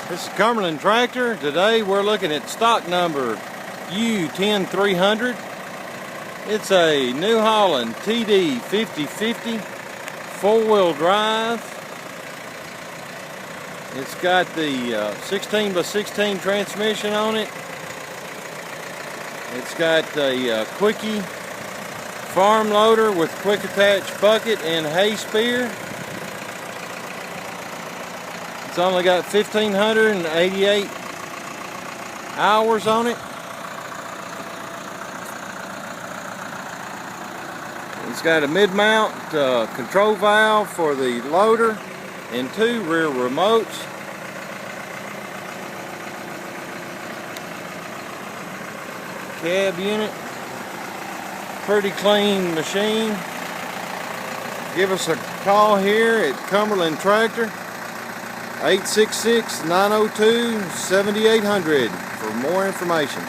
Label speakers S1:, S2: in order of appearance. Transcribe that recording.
S1: This is Cumberland Tractor. Today we're looking at stock number U10300. It's a New Holland TD5050 four-wheel drive. It's got the 16x16 transmission on it. It's got a quickie farm loader with quick attach bucket and hay spear. It's only got 1,588 hours on it. It's got a mid-mount control valve for the loader and 2 rear remotes. Cab unit. Pretty clean machine. Give us a call here at Cumberland Tractor, 866-902-7800 for more information.